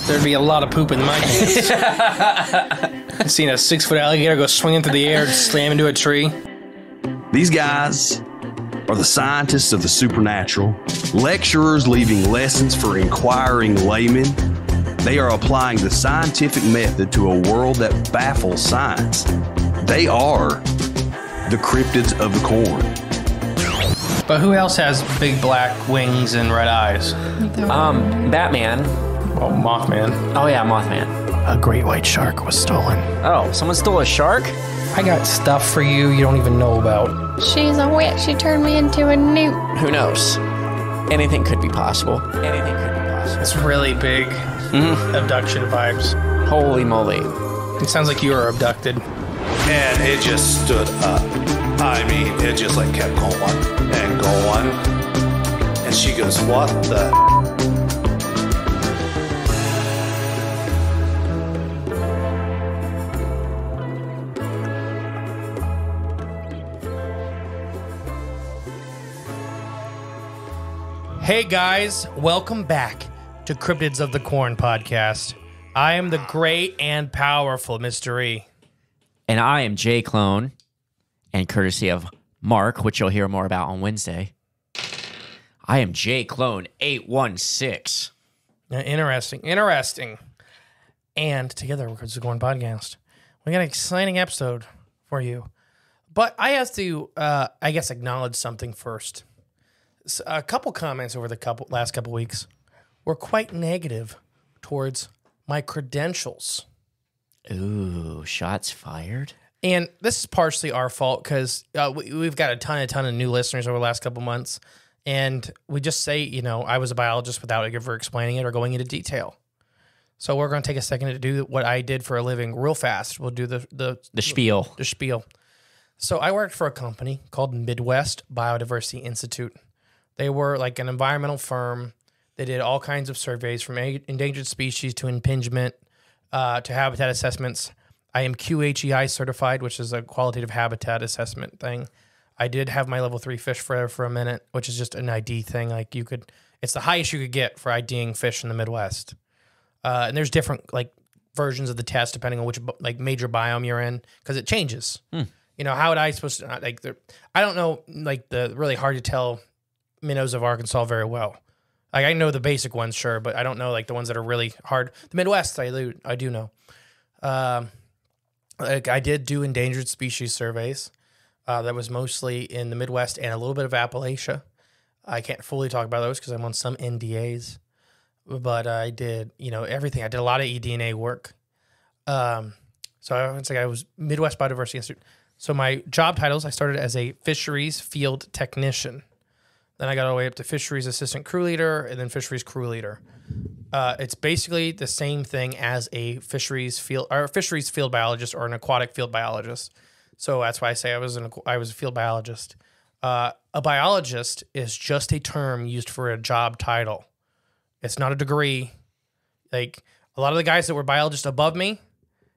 there'd be a lot of poop in my pants. I've seen a 6-foot alligator go swinging through the air and slam into a tree. These guys are the scientists of the supernatural, lecturers leaving lessons for inquiring laymen. They are applying the scientific method to a world that baffles science. They are the cryptids of the corn. But who else has big black wings and red eyes? Batman. Oh, Mothman. Oh yeah, Mothman. A great white shark was stolen. Oh, someone stole a shark? I got stuff for you don't even know about. She's a witch. She turned me into a newt. Who knows? Anything could be possible. Anything could be possible. It's really big abduction vibes. Holy moly. It sounds like you were abducted. And it just stood up. I mean, it just like kept going and going. And she goes, what the? Hey guys, welcome back to Cryptids of the Corn podcast. I am the great and powerful Mr. E. And I am Jay Clone, and courtesy of Mark, which you'll hear more about on Wednesday, I am Jay Clone 816. Interesting. And together we're Cryptids of the Corn podcast. We got an exciting episode for you. But I have to, I guess, acknowledge something first. A couple comments over the last couple weeks were quite negative towards my credentials. Ooh, shots fired. And this is partially our fault because we've got a ton of new listeners over the last couple months. And we just say, I was a biologist without ever explaining it or going into detail. So we're going to take a second to do what I did for a living real fast. We'll do the spiel. The spiel. So I worked for a company called Midwest Biodiversity Institute. They were like an environmental firm. They did all kinds of surveys from endangered species to impingement to habitat assessments. I am QHEI certified, which is a qualitative habitat assessment thing. I did have my level 3 fish for a minute, which is just an ID thing. Like it's the highest you could get for IDing fish in the Midwest. And there's different versions of the test depending on which major biome you're in because it changes. How would I supposed to I don't know the really hard to tell minnows of Arkansas very well. I know the basic ones, sure, but I don't know the ones that are really hard. The Midwest, I do know. I did do endangered species surveys. That was mostly in the Midwest and a little bit of Appalachia. I can't fully talk about those because I'm on some NDAs, but I did everything. I did a lot of eDNA work. So I was Midwest Biodiversity Institute. So my job titles, I started as a fisheries field technician. Then I got all the way up to fisheries assistant crew leader and then fisheries crew leader. It's basically the same thing as a fisheries field biologist or an aquatic field biologist. So that's why I say I was a field biologist. A biologist is just a term used for a job title. It's not a degree. A lot of the guys that were biologists above me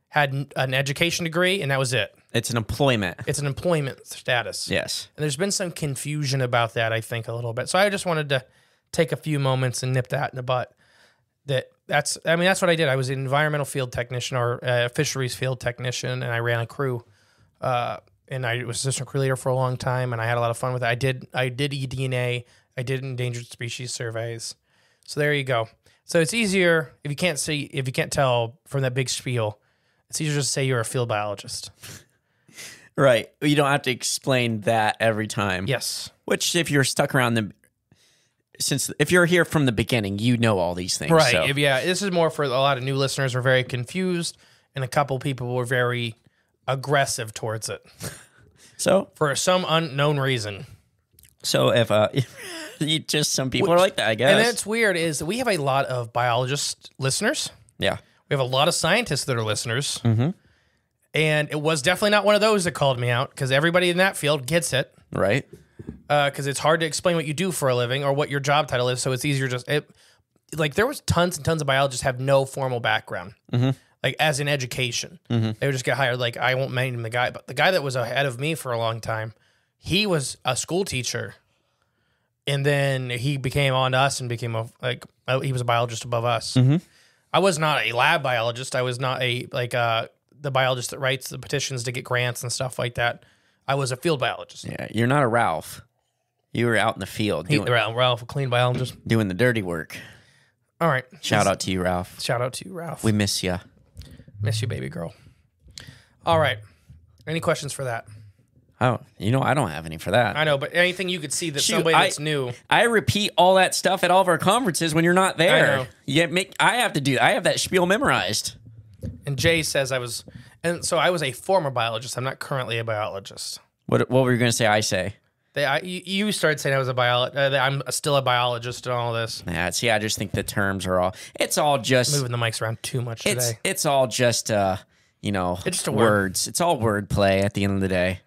had an education degree, and that was it. It's an employment. It's an employment status. Yes. And there's been some confusion about that, I think, a little bit. So I just wanted to take a few moments and nip that in the butt. That's what I did. I was an environmental field technician or a fisheries field technician, and I ran a crew. And I was assistant crew leader for a long time, and I had a lot of fun with it. I did eDNA. I did endangered species surveys. So there you go. So it's easier if you can't tell from that big spiel. It's easier just to say you're a field biologist. Right. You don't have to explain that every time. Yes. Which, if you're stuck around if you're here from the beginning, you know all these things. Right. So. This is more for a lot of new listeners who are very confused, and a couple people were very aggressive towards it. So for some unknown reason. So if just some people are like that, I guess. And it's weird is that we have a lot of biologist listeners. Yeah. We have a lot of scientists that are listeners. Mm-hmm. And it was definitely not one of those that called me out because everybody in that field gets it. Right. Because it's hard to explain what you do for a living or what your job title is. So it's easier there was tons and tons of biologists have no formal background. Mm-hmm. As in education. Mm-hmm. They would just get hired. I won't name the guy, but the guy that was ahead of me for a long time, he was a school teacher. And then he became on us and became he was a biologist above us. Mm-hmm. I was not a lab biologist. I was not the biologist that writes the petitions to get grants and stuff like that. I was a field biologist. Yeah, you're not a Ralph. You were out in the field Ralph, a clean biologist. doing the dirty work. All right. Shout out to you, Ralph. Shout out to you, Ralph. We miss you. Miss you, baby girl. All right. Any questions for that? Oh, I don't have any for that. I know, but anything you could see that Shoot, somebody that's new. I repeat all that stuff at all of our conferences when you're not there. I know. I have that spiel memorized. And Jay says I was a former biologist. I'm not currently a biologist. What were you going to say? You started saying I was a biologist. I'm still a biologist and all this. Yeah, see, I just think the terms are all. It's all just Moving the mics around too much today. It's all just It's just a word. words. It's all wordplay at the end of the day.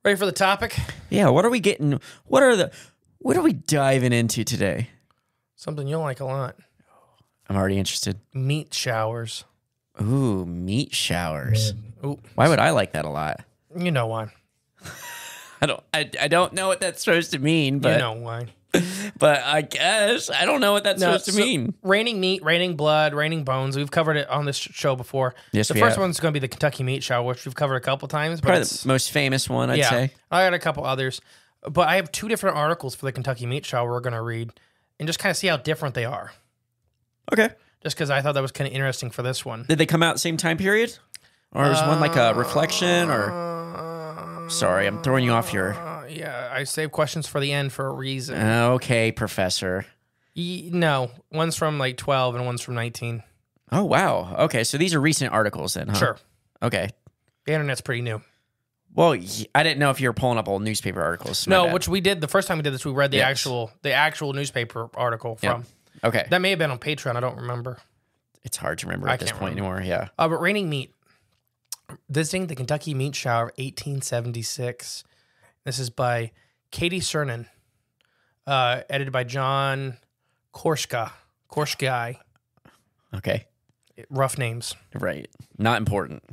Ready for the topic? Yeah. What are we getting? What are we diving into today? Something you'll like a lot. I'm already interested. Meat showers. Ooh, meat showers. Ooh, Why would I like that a lot? you know why. I don't know what that's supposed to mean, but You know why. but I guess I don't know what that's supposed to mean. Raining meat, raining blood, raining bones. We've covered it on this show before. Yes, the we first have. one's going to be the Kentucky meat shower, which we've covered a couple times. But Probably it's, the most famous one, I'd say. I got a couple others. But I have 2 different articles for the Kentucky meat shower we're going to read and just kind of see how different they are. Okay. Just because I thought that was kind of interesting for this one. Did they come out the same time period? Or is one like a reflection? Or sorry, I'm throwing you off your. Yeah, I saved questions for the end for a reason. Okay, Professor. No, one's from like 12 and one's from 19. Oh, wow. Okay, so these are recent articles then, huh? Sure. Okay. The internet's pretty new. Well, I didn't know if you were pulling up old newspaper articles. My No, bad. which we did the first time we did this. We read the Yes. actual newspaper article from. Yeah. Okay. That may have been on Patreon. I don't remember. It's hard to remember I at this can't point remember. anymore. Yeah. But raining meat. Visiting the Kentucky meat shower of 1876. This is by Katie Cernan. Edited by John Korshkai. Okay. Rough names. Right. Not important.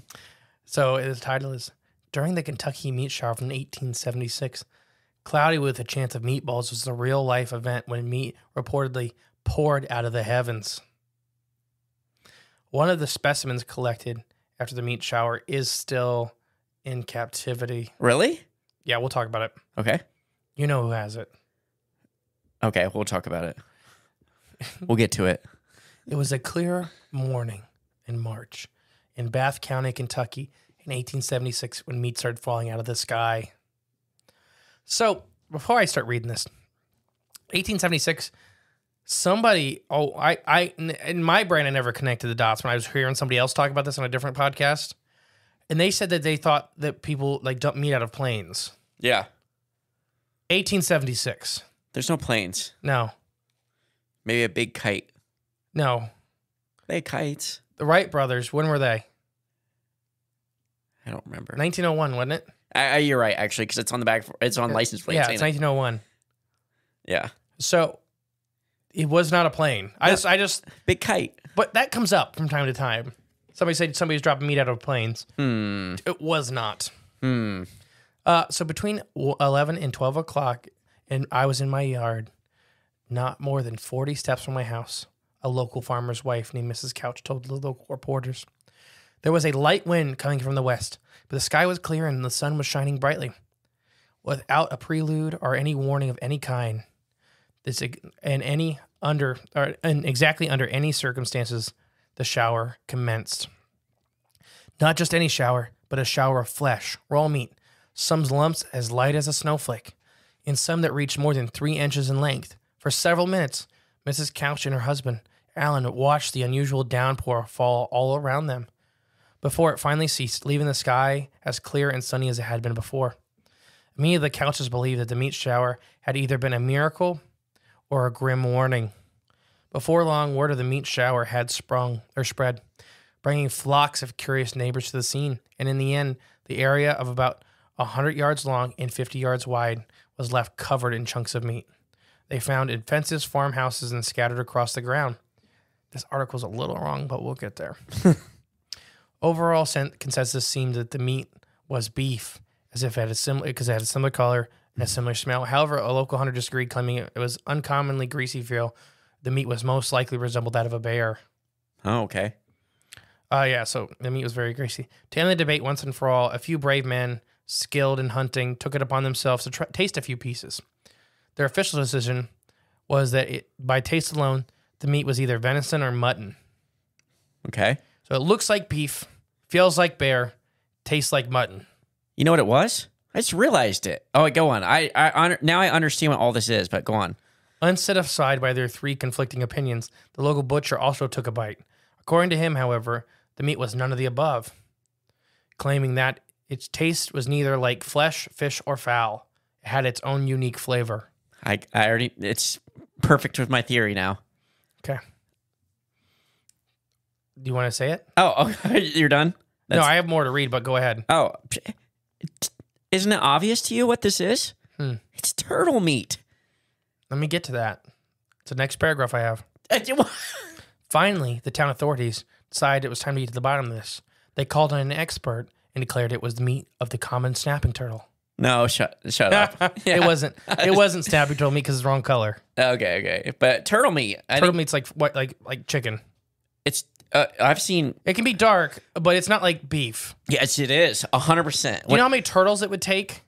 So the title is During the Kentucky Meat Shower from 1876, cloudy with a chance of meatballs was a real-life event when meat reportedly poured out of the heavens. One of the specimens collected after the meat shower is still in captivity. Really? Yeah, we'll talk about it. Okay. You know who has it. Okay, we'll talk about it. We'll get to it. It was a clear morning in March in Bath County, Kentucky in 1876 when meat started falling out of the sky. So, before I start reading this, 1876, somebody, in my brain, I never connected the dots when I was hearing somebody else talk about this on a different podcast. And they said that they thought that people like dump meat out of planes. Yeah. 1876. There's no planes. No. Maybe a big kite. No. They had kites. The Wright brothers, when were they? I don't remember. 1901, wasn't it? You're right, actually, because it's on the back. It's on license plate. Yeah, it's 1901. Yeah. So it was not a plane. I just, Big kite. but that comes up from time to time. Somebody said somebody's dropping meat out of planes. It was not. So between 11 and 12 o'clock, and I was in my yard, not more than 40 steps from my house. A local farmer's wife named Mrs. Couch told the local reporters. There was a light wind coming from the west, but the sky was clear and the sun was shining brightly. Without a prelude or any warning of any kind, and exactly under any circumstances, the shower commenced. Not just any shower, but a shower of flesh, raw meat, some lumps as light as a snowflake, and some that reached more than 3 inches in length. For several minutes, Mrs. Couch and her husband, Alan, watched the unusual downpour fall all around them, before it finally ceased, leaving the sky as clear and sunny as it had been before. Many of the Couches believed that the meat shower had either been a miracle or a grim warning. Before long, word of the meat shower had spread, bringing flocks of curious neighbors to the scene, and in the end, the area of about 100 yards long and 50 yards wide was left covered in chunks of meat. They found in fences, farmhouses, and scattered across the ground. This article's a little wrong, but we'll get there. Overall consensus seemed that the meat was beef, as if it had because it had a similar color and a similar smell. However, a local hunter disagreed, claiming it was uncommonly greasy feel. The meat was most likely resembled that of a bear. Oh, okay. Yeah, so the meat was very greasy. To end the debate once and for all, a few brave men, skilled in hunting, took it upon themselves to taste a few pieces. Their official decision was that by taste alone, the meat was either venison or mutton. Okay. So it looks like beef, feels like bear, tastes like mutton. You know what it was? I just realized it. Oh, go on. Now I understand what all this is, but go on. Unset aside by their three conflicting opinions, the local butcher also took a bite. According to him, however, the meat was none of the above, claiming that its taste was neither like flesh, fish, or fowl. It had its own unique flavor. I already, it's perfect with my theory now. Okay. Do you want to say it? Oh, you're done? No, I have more to read, but go ahead. Oh, isn't it obvious to you what this is? It's turtle meat. Let me get to that. It's the next paragraph I have. Finally, the town authorities decided it was time to get to the bottom of this. They called on an expert and declared it was the meat of the common snapping turtle. No, shut up. It wasn't snapping turtle meat because it's the wrong color. Okay. But turtle meat. Turtle meat's like what, like chicken. It's I've seen. It can be dark, but it's not like beef. Yes, it is 100%. Do you know how many turtles it would take?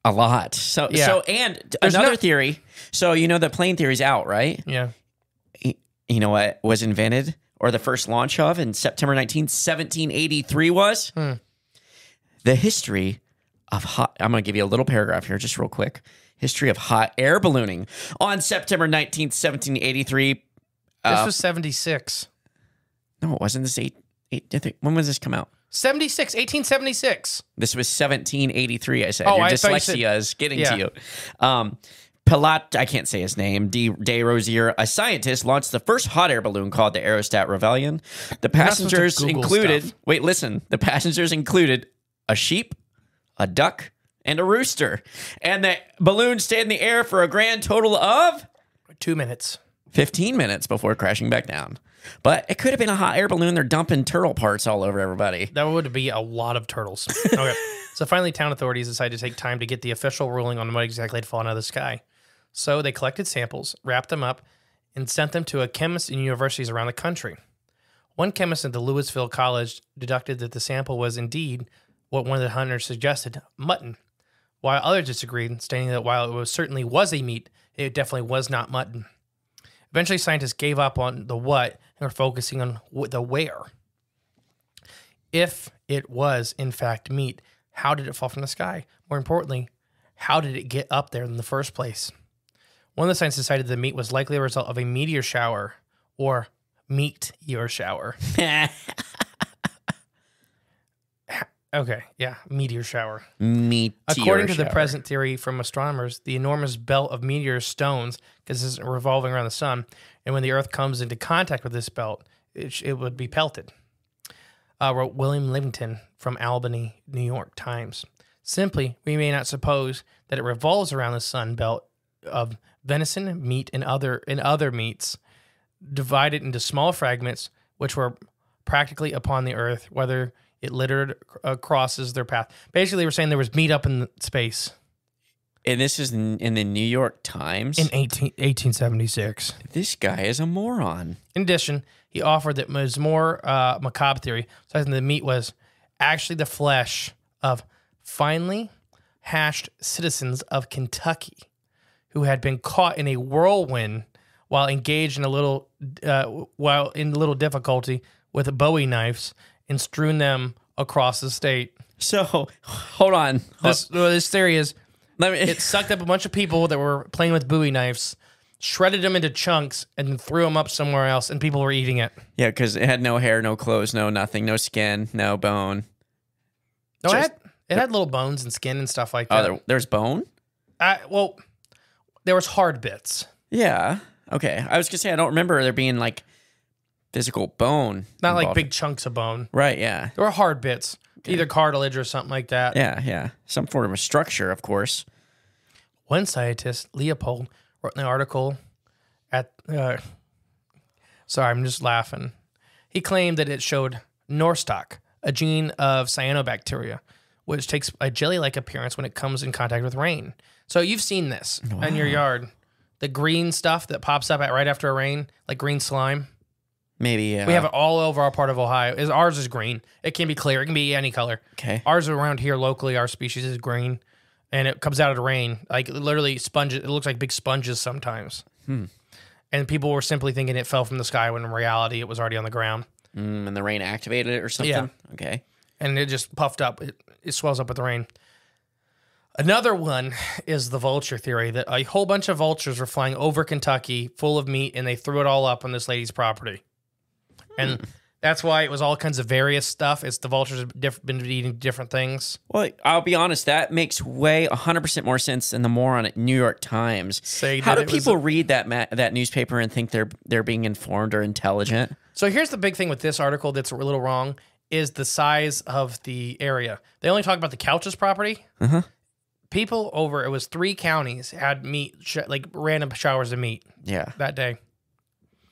A lot. So and There's another theory. So you know the plane theory's out, right? Yeah. You know what was invented or the first launch of in September 19th, 1783 was? The history of hot... I'm going to give you a little paragraph here just real quick. History of hot air ballooning. On September 19th, 1783... This was 76. No, it wasn't. This when was this come out? 1876. This was 1783, I said. Oh, Your I thought you dyslexia is getting yeah. to you. Pilat, I can't say his name, de Rosier, a scientist, launched the first hot air balloon called the Aerostat Rebellion. The passengers included, the passengers included a sheep, a duck, and a rooster. And the balloon stayed in the air for a grand total of 2 minutes. 15 minutes before crashing back down. But it could have been a hot air balloon. They're dumping turtle parts all over everybody. That would be a lot of turtles. Okay. So finally, town authorities decided to take time to get the official ruling on what exactly had fallen out of the sky. So they collected samples, wrapped them up, and sent them to a chemist in universities around the country. One chemist at the Louisville College deducted that the sample was indeed what one of the hunters suggested, mutton, while others disagreed, stating that while it certainly was a meat, it definitely was not mutton. Eventually, scientists gave up on the what and were focusing on the where. If it was, in fact, meat, how did it fall from the sky? More importantly, how did it get up there in the first place? One of the scientists decided the meat was likely a result of a meteor shower or meat-ear shower. Okay, yeah, meteor shower. According to the present theory from astronomers, the enormous belt of meteor stones, because it's revolving around the sun, and when the Earth comes into contact with this belt, it would be pelted. Wrote William Livington from Albany, New York Times. Simply, we may not suppose that it revolves around the sun belt of venison, meat, and other meats, divided into small fragments, which were practically upon the Earth, whether it littered crosses their path. Basically, we're saying there was meat up in space. And this is in the New York Times? In 1876. This guy is a moron. In addition, he offered that was more macabre theory, citing the meat was actually the flesh of finely hashed citizens of Kentucky who had been caught in a whirlwind while engaged in little difficulty with Bowie knives and strewn them across the state. So, hold on. This theory is it sucked up a bunch of people that were playing with Bowie knives, shredded them into chunks, and then threw them up somewhere else, and people were eating it. Yeah, because it had no hair, no clothes, no nothing, no skin, no bone. No, it had little bones and skin and stuff like that. Oh, there's bone? Well, there was hard bits. Yeah. Okay. I was going to say, I don't remember there being like physical bone. Not involved. like big chunks of bone. Right, yeah. There were hard bits, either cartilage or something like that. Yeah. Some form of a structure, of course. One scientist, Leopold, wrote an article at... sorry, I'm just laughing. He claimed that it showed Nostoc, a gene of cyanobacteria, which takes a jelly-like appearance when it comes in contact with rain. So you've seen this in your yard. The green stuff that pops up right after a rain, like green slime. Maybe We have it all over our part of Ohio. Ours is green. It can be clear. It can be any color. Okay. Ours around here locally, our species is green, and it comes out of the rain. Like literally sponges. It looks like big sponges sometimes. And people were simply thinking it fell from the sky when in reality it was already on the ground. And the rain activated it or something? Yeah. Okay. And it just puffed up. It swells up with the rain. Another one is the vulture theory, that a whole bunch of vultures were flying over Kentucky full of meat, and they threw it all up on this lady's property. And that's why it was all kinds of various stuff. It's the vultures have been eating different things. Well, I'll be honest, that makes way 100% more sense than the moron at New York Times. How do people read that newspaper and think they're being informed or intelligent? So here's the big thing with this article that's a little wrong, is the size of the area. They only talk about the Couch's property. People over, it was 3 counties had meat, like random showers of meat that day.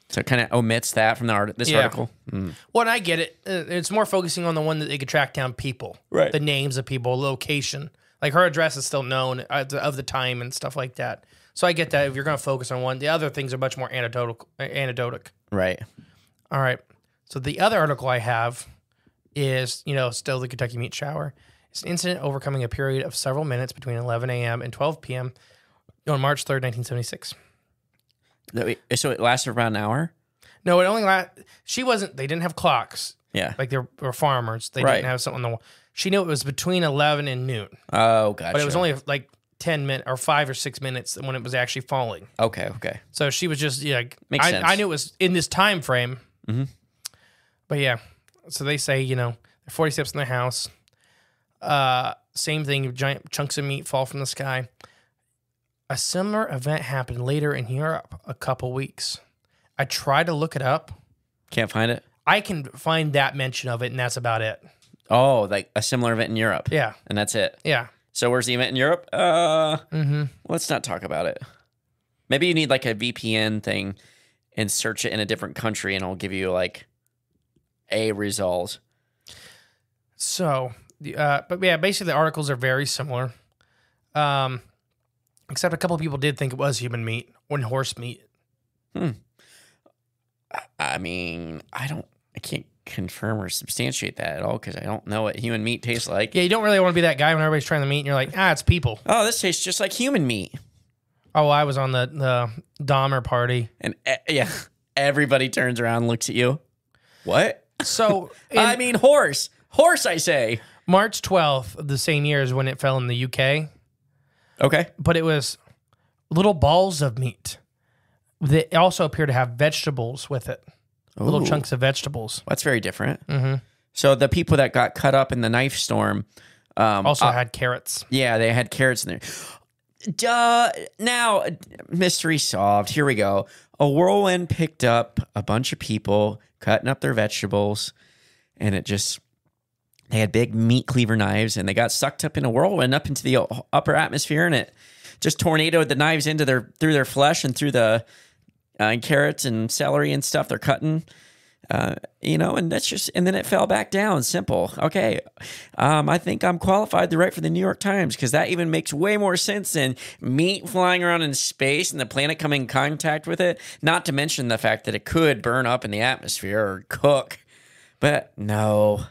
So it kind of omits that from this article? Well, and I get it. It's more focusing on the one that they could track down people. Right. The names of people, location. Like her address is still known of the time and stuff like that. So I get that if you're going to focus on one. The other things are much more anecdotic. Right. All right. So the other article I have is, still the Kentucky meat shower. It's an incident overcoming a period of several minutes between 11 a.m. and 12 p.m. on March 3rd, 1976. So it lasted around an hour? No, it only lasted. They didn't have clocks. Yeah. Like they were farmers. They didn't have something on the wall. She knew it was between 11 and noon. Oh, gotcha. But it was only like 10 minutes or 5 or 6 minutes when it was actually falling. Okay. So she was just, Makes sense. I knew it was in this time frame. But yeah, so they say, they're 40 steps in their house. Same thing, giant chunks of meat fall from the sky. A similar event happened later in Europe a couple weeks. I tried to look it up. Can't find it? I can find that mention of it, and that's about it. Oh, like a similar event in Europe. Yeah. And that's it. Yeah. So where's the event in Europe? Let's not talk about it. Maybe you need like a VPN thing and search it in a different country, and it'll give you like a result. So, but yeah, basically the articles are very similar. Except a couple of people did think it was human meat or horse meat. I mean, I can't confirm or substantiate that at all because I don't know what human meat tastes like. Yeah, you don't really want to be that guy when everybody's trying the meat and you're like, it's people. Oh, this tastes just like human meat. Oh, I was on the Dahmer party. And everybody turns around and looks at you. What? So, I mean, horse. Horse, I say. March 12th of the same year is when it fell in the UK. Okay. But it was little balls of meat. They also appear to have vegetables with it. Little chunks of vegetables. That's very different. So the people that got cut up in the knife storm also had carrots. Yeah, they had carrots in there. Duh. Now, mystery solved. Here we go. A whirlwind picked up a bunch of people cutting up their vegetables, and they had big meat cleaver knives, and they got sucked up in a whirlwind up into the upper atmosphere, and it just tornadoed the knives through their flesh and through the carrots and celery and stuff they're cutting. And that's and then it fell back down. Simple. Okay. I think I'm qualified to write for the New York Times because that even makes way more sense than meat flying around in space and the planet coming in contact with it. Not to mention the fact that it could burn up in the atmosphere or cook. But no,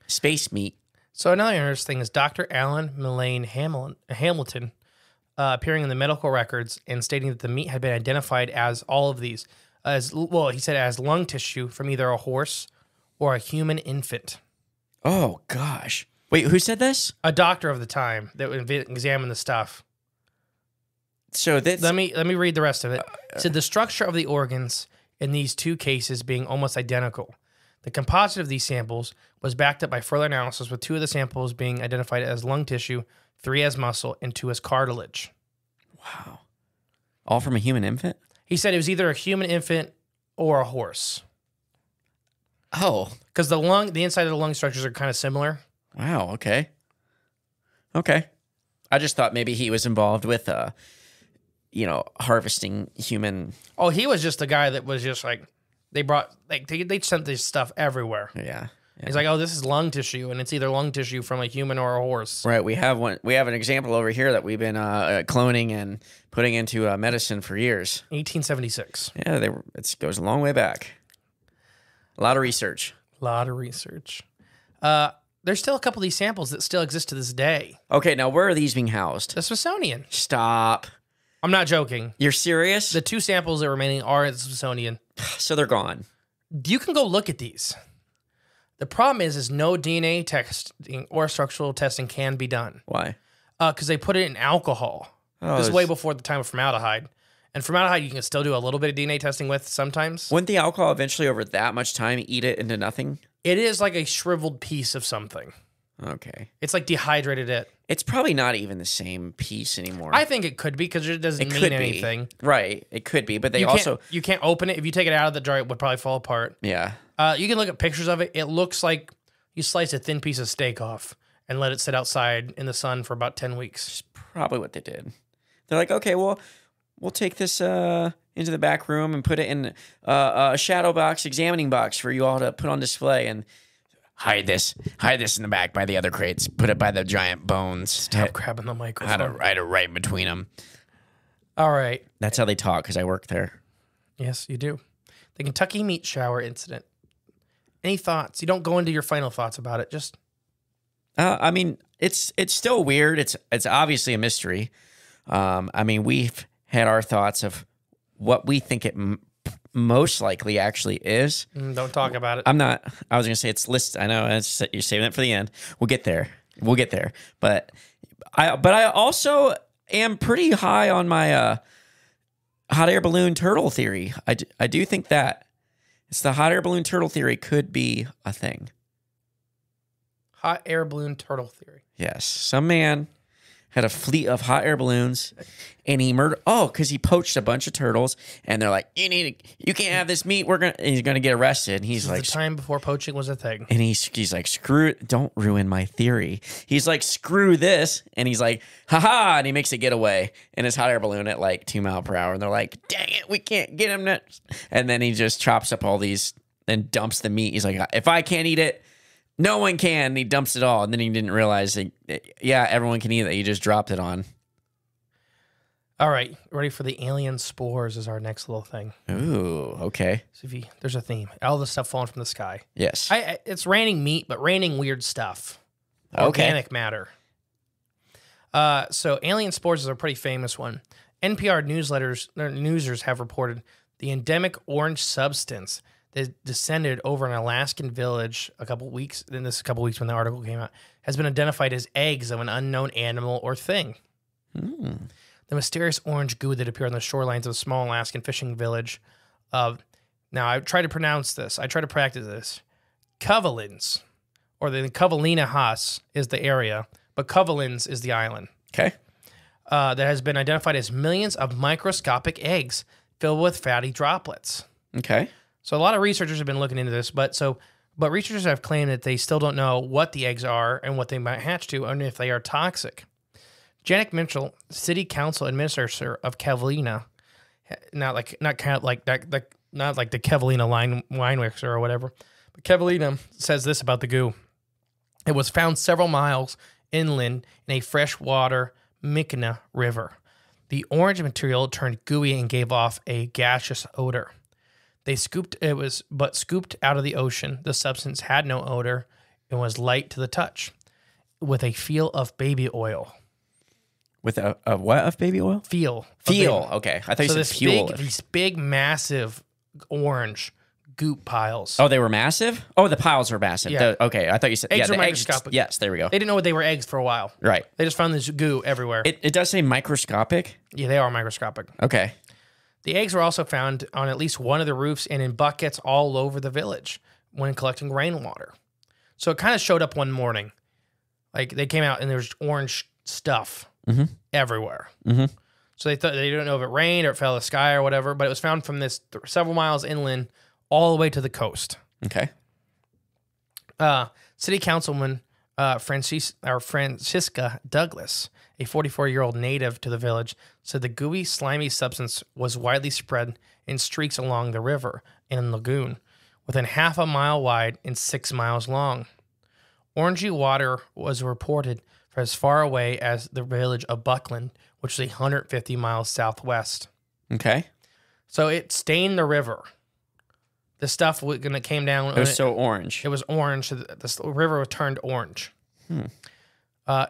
space meat. So another interesting thing is Dr. Alan Mullane Hamilton appearing in the medical records and stating that the meat had been identified as all of these. He said as lung tissue from either a horse or a human infant. Oh, gosh. Wait, who said this? A doctor of the time that would examine the stuff. So that's... Let me read the rest of it. It said the structure of the organs in these two cases being almost identical. The composite of these samples was backed up by further analysis, with 2 of the samples being identified as lung tissue, 3 as muscle, and 2 as cartilage. Wow. All from a human infant? He said it was either a human infant or a horse. Oh. Because the inside of the lung structures are kind of similar. Wow, okay. Okay. I just thought maybe he was involved with, harvesting human... Oh, he was just a guy that was just like, they sent this stuff everywhere. Yeah. He's like, oh, this is lung tissue, and it's either lung tissue from a human or a horse. Right. We have an example over here that we've been cloning and putting into medicine for years. 1876. Yeah, it goes a long way back. A lot of research. There's still a couple of these samples that still exist to this day. Okay, now where are these being housed? The Smithsonian. Stop. I'm not joking. You're serious? The 2 samples that are remaining are at the Smithsonian. So they're gone. You can go look at these. The problem is no DNA testing or structural testing can be done. Why? Because they put it in alcohol. This is way before the time of formaldehyde. And formaldehyde you can still do a little bit of DNA testing with sometimes. Wouldn't the alcohol eventually over that much time eat it into nothing? It is like a shriveled piece of something. Okay. It's like dehydrated it. It's probably not even the same piece anymore. I think it could be because it doesn't mean anything. Right. It could be, but you can't open it. If you take it out of the jar, it would probably fall apart. Yeah. You can look at pictures of it. It looks like you slice a thin piece of steak off and let it sit outside in the sun for about 10 weeks. That's probably what they did. They're like, okay, well, we'll take this into the back room and put it in a shadow box, examining box for you all to put on display and hide this in the back by the other crates. Put it by the giant bones. Stop grabbing the microphone. Hide it right between them. All right. That's how they talk because I work there. Yes, you do. The Kentucky meat shower incident. Any thoughts? You don't go into your final thoughts about it. Just. I mean, it's still weird. It's obviously a mystery. I mean, we've had our thoughts of what we think it most likely actually is. Don't talk about it. I was going to say it's listed. I know you're saving it for the end. We'll get there. But I also am pretty high on my hot air balloon turtle theory. I do think that it's the hot air balloon turtle theory could be a thing. Hot air balloon turtle theory. Yes. Some man had a fleet of hot air balloons, and he murdered. Oh, because he poached a bunch of turtles, and they're like, you can't have this meat. He's gonna get arrested. And he's like, the time before poaching was a thing. And he's like, screw it. Don't ruin my theory. He's like, screw this, and he's like, haha, and he makes a getaway in his hot air balloon at like 2 miles per hour, and they're like, dang it, we can't get him next. And then he just chops up all these and dumps the meat. He's like, if I can't eat it, no one can. And he dumps it all. And then he didn't realize everyone can eat it. He just dropped it on. All right. Ready for the alien spores is our next little thing. Ooh, okay. So there's a theme. All the stuff falling from the sky. Yes. It's raining meat, but raining weird stuff. Okay. Organic matter. So alien spores is a pretty famous one. NPR newsers have reported the endemic orange substance that descended over an Alaskan village a couple weeks when the article came out, has been identified as eggs of an unknown animal or thing. The mysterious orange goo that appeared on the shorelines of a small Alaskan fishing village now I try to pronounce this. I try to practice this. Covalins, or the Covalina Haas is the area, but Covalins is the island. Okay. That has been identified as millions of microscopic eggs filled with fatty droplets. Okay. So a lot of researchers have been looking into this, but researchers have claimed that they still don't know what the eggs are and what they might hatch to, and if they are toxic. Janet Mitchell, city council administrator of Cavalina, not like the Cavalina wine mixer or whatever, but Cavalina says this about the goo: it was found several miles inland in a freshwater Mikina River. The orange material turned gooey and gave off a gaseous odor. Scooped out of the ocean. The substance had no odor and was light to the touch, with a feel of baby oil. With a what of baby oil? Feel. Okay. I thought you said fuel. These big, massive orange goop piles. Oh, they were massive? Oh, the piles were massive. Yeah. Okay. I thought you said eggs the are microscopic. Yes, there we go. They didn't know they were eggs for a while. Right. They just found this goo everywhere. It does say microscopic? Yeah, they are microscopic. Okay. The eggs were also found on at least one of the roofs and in buckets all over the village when collecting rainwater. So it kind of showed up one morning. Like they came out and there was orange stuff everywhere. So they thought they didn't know if it rained or it fell out of the sky or whatever, but it was found from this several miles inland all the way to the coast. Okay. City Councilman Francisca Douglas, a 44-year-old native to the village, said the gooey, slimy substance was widely spread in streaks along the river and lagoon, within half a mile wide and 6 miles long. Orangey water was reported for as far away as the village of Buckland, which is 150 miles southwest. Okay. So it stained the river. The stuff when it came down, It was so orange. It was orange. So the river turned orange.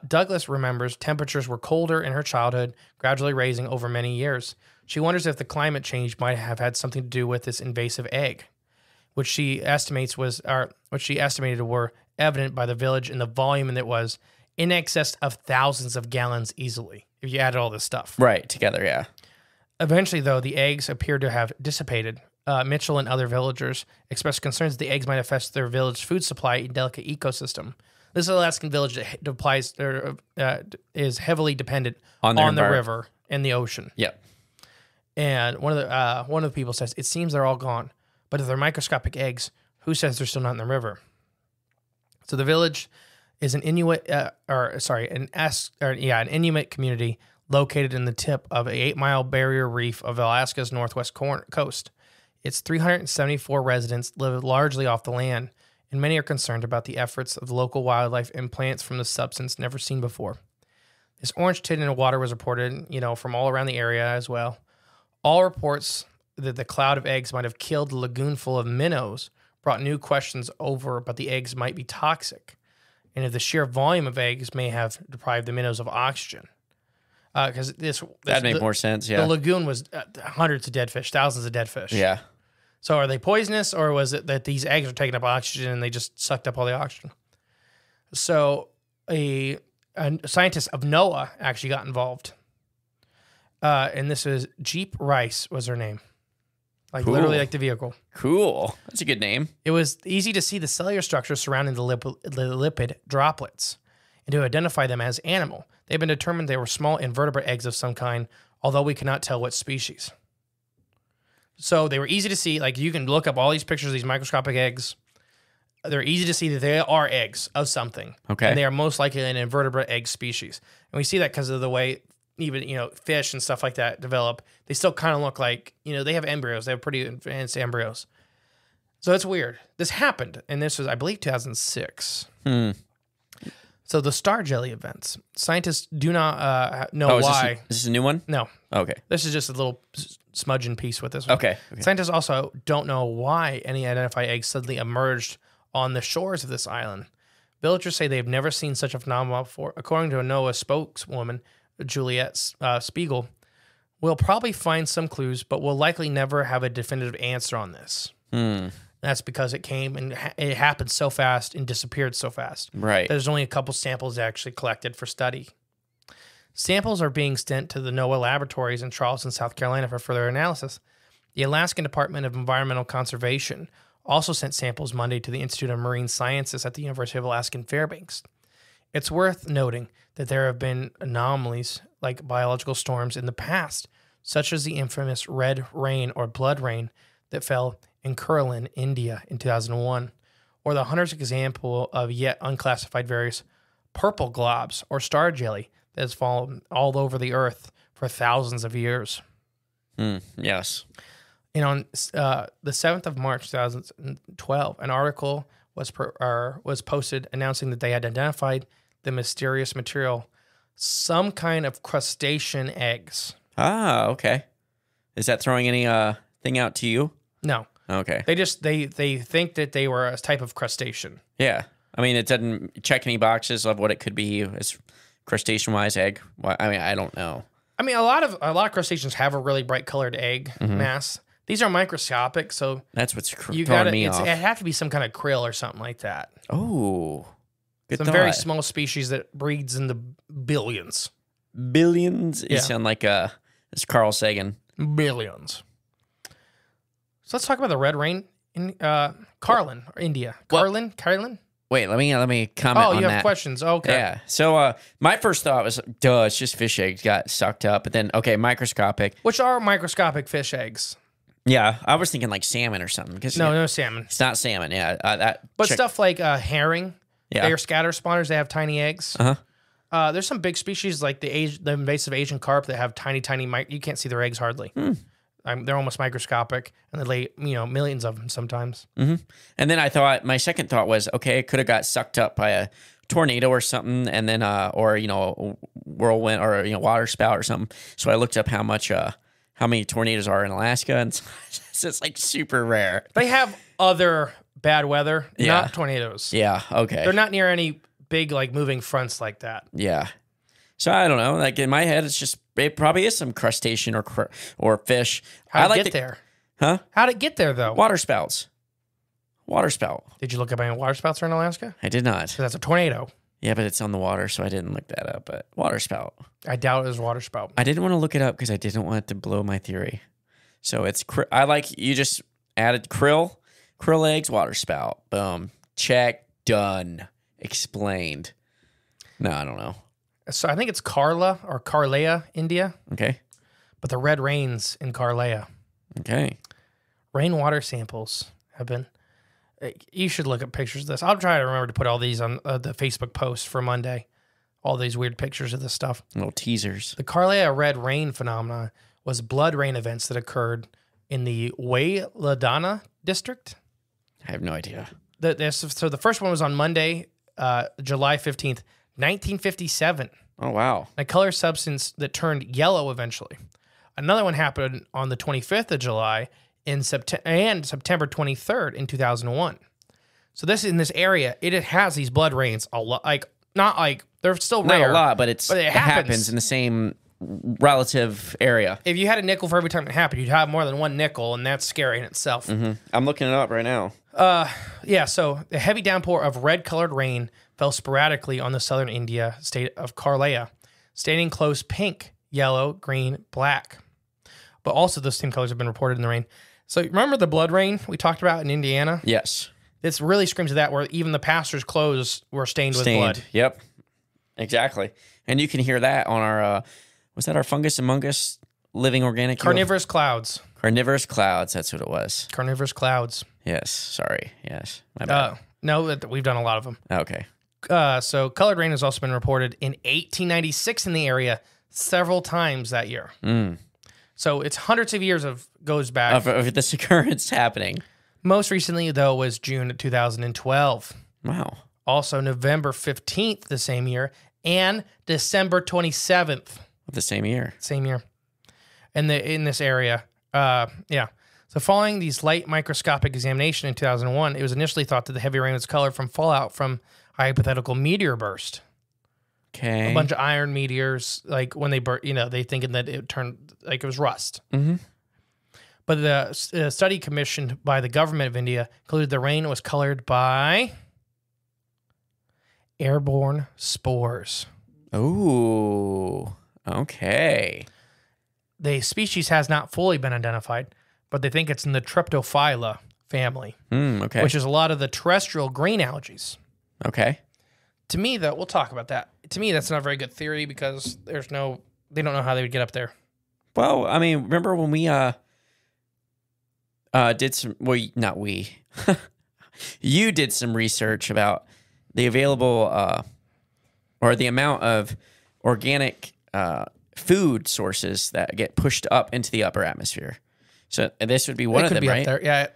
Douglas remembers temperatures were colder in her childhood, gradually raising over many years. She wonders if the climate change might have had something to do with this invasive egg, which she estimated were evident by the village and the volume, and it was in excess of thousands of gallons easily if you added all this stuff. Right, together, yeah. Eventually, though, the eggs appeared to have dissipated. Mitchell and other villagers expressed concerns that the eggs might affect their village food supply and delicate ecosystem. This is an Alaskan village that is heavily dependent on the river and the ocean. Yep. And one of the people says, it seems they're all gone, but if they're microscopic eggs, who says they're still not in the river? So the village is an Inuit, an Inuit community located in the tip of an 8-mile barrier reef of Alaska's northwest coast. Its 374 residents live largely off the land, and many are concerned about the efforts of the local wildlife and plants from the substance never seen before. This orange tint in the water was reported, from all around the area as well. All reports that the cloud of eggs might have killed the lagoon full of minnows brought new questions over, but the eggs might be toxic, and if the sheer volume of eggs may have deprived the minnows of oxygen. Because that'd make more sense. Yeah, the lagoon was hundreds of dead fish, thousands of dead fish. Yeah. So are they poisonous, or was it that these eggs are taking up oxygen and they just sucked up all the oxygen? So a scientist of NOAA actually got involved, and this was Jeep Rice was her name, literally like the vehicle. Cool, that's a good name. It was easy to see the cellular structure surrounding the lipid droplets and to identify them as animal. They've been determined they were small invertebrate eggs of some kind, although we cannot tell what species. So they were easy to see. You can look up all these pictures of these microscopic eggs. They're easy to see that they are eggs of something. Okay. And they are most likely an invertebrate egg species. And we see that because of the way even, fish and stuff like that develop. They still kind of look like, they have embryos. They have pretty advanced embryos. So it's weird. This happened. And this was, I believe, 2006. So the star jelly events. Scientists do not know why. Is this a new one? No. Okay. This is just a little smudging piece with this one. Okay. Scientists also don't know why any identified eggs suddenly emerged on the shores of this island. Villagers say they've never seen such a phenomenon before. According to a NOAA spokeswoman, Juliette Spiegel, we'll probably find some clues, but we'll likely never have a definitive answer on this. That's because it came and it happened so fast and disappeared so fast. Right. There's only a couple samples actually collected for study. Samples are being sent to the NOAA laboratories in Charleston, South Carolina for further analysis. The Alaskan Department of Environmental Conservation also sent samples Monday to the Institute of Marine Sciences at the University of Alaska in Fairbanks. It's worth noting that there have been anomalies like biological storms in the past, such as the infamous red rain or blood rain that fell in Kurlan, India in 2001, or the hunter's example of yet unclassified various purple globs or star jelly that has fallen all over the earth for thousands of years. Yes. And on the 7th of March 2012, an article was posted announcing that they had identified the mysterious material, some kind of crustacean eggs. Ah, okay. Is that throwing any thing out to you? No. Okay. They think that they were a type of crustacean. Yeah. I mean, it doesn't check any boxes of what it could be as crustacean-wise egg. I mean, I don't know. I mean, a lot of crustaceans have a really bright colored egg mass. These are microscopic, so that's what's throwing me off. It have to be some kind of krill or something like that. Oh, good some thought. Very small species that breeds in the billions. Billions? Yeah. You sound like it's Carl Sagan. Billions. So let's talk about the red rain in Carlin, or India. Carlin? Wait, let me comment on that. Oh, you have questions. Okay. Yeah. So my first thought was, it's just fish eggs got sucked up. But then, microscopic. Which are microscopic fish eggs. Yeah, I was thinking like salmon or something. No salmon. It's not salmon, yeah. Stuff like herring, they are scatter spawners. They have tiny eggs. There's some big species like the invasive Asian carp that have tiny, you can't see their eggs hardly. They're almost microscopic, and they lay, millions of them sometimes. And then my second thought was, it could have got sucked up by a tornado or something, and then, or, a whirlwind or, water spout or something. So I looked up how much how many tornadoes are in Alaska, and it's just like super rare. They have other bad weather, Yeah. not tornadoes. Yeah. Okay. They're not near any big like moving fronts like that. Yeah. So I don't know. Like in my head, it probably is some crustacean or fish. How'd it get there? Huh? How'd it get there though? Water spouts. Water spout. Did you look up any water spouts are in Alaska? I did not. 'Cause that's a tornado. Yeah, but it's on the water, so I didn't look that up. But water spout. I doubt it was a water spout. I didn't want to look it up because I didn't want it to blow my theory. So it's you just added krill eggs, water spout. Boom. Check. Done. Explained. No, I don't know. So I think it's Karla or Karlea, India, Okay. but the red rains in Karlea. Okay. Rainwater samples have been. You should look at pictures of this. I'll try to remember to put all these on the Facebook post for Monday. All these weird pictures of this stuff. Little teasers. The Karlea red rain phenomenon was blood rain events that occurred in the Wailadana district. I have no idea. So the first one was on Monday, July 15th, 1957. Oh, wow. A color substance that turned yellow eventually. Another one happened on the 25th of July and September 23rd in 2001. So this in this area, it has these blood rains a lot. Like not like they're still rare, Not a lot, but it happens. happens in the same relative area. If you had a nickel for every time it happened, you'd have more than one nickel, and that's scary in itself. I'm looking it up right now. Yeah, so a heavy downpour of red-colored rain fell sporadically on the southern India state of Karlea, staining clothes pink, yellow, green, black. But also those same colors have been reported in the rain. So remember the blood rain we talked about in Indiana? Yes. This really screams of that, where even the pastor's clothes were stained with blood. Yep. Exactly. And you can hear that on our, was that our fungus and mungus living organic? Carnivorous clouds. Carnivorous clouds. That's what it was. Carnivorous clouds. Yes. Sorry. Yes. My bad. No, we've done a lot of them. Okay. So colored rain has also been reported in 1896 in the area several times that year. So it's hundreds of years goes back. Of this occurrence happening. Most recently, though, was June of 2012. Wow. Also, November 15th the same year and December 27th. Of the same year. Same year. In this area. Yeah. So following these light microscopic examination in 2001, it was initially thought that the heavy rain was colored from fallout from a hypothetical meteor burst. Okay. A bunch of iron meteors, like when they burst, they thinking that it turned, like it was rust. Mm-hmm. But the study commissioned by the government of India concluded the rain was colored by airborne spores. Ooh. Okay. The species has not fully been identified, but they think it's in the Cryptophylla family, Okay. which is a lot of the terrestrial green algae. Okay. To me, though, we'll talk about that. To me, that's not a very good theory because they don't know how they would get up there. Well, I mean, remember when we did some, well, not we, you did some research about the available or the amount of organic food sources that get pushed up into the upper atmosphere. So this would be one It of could them, be right? up there.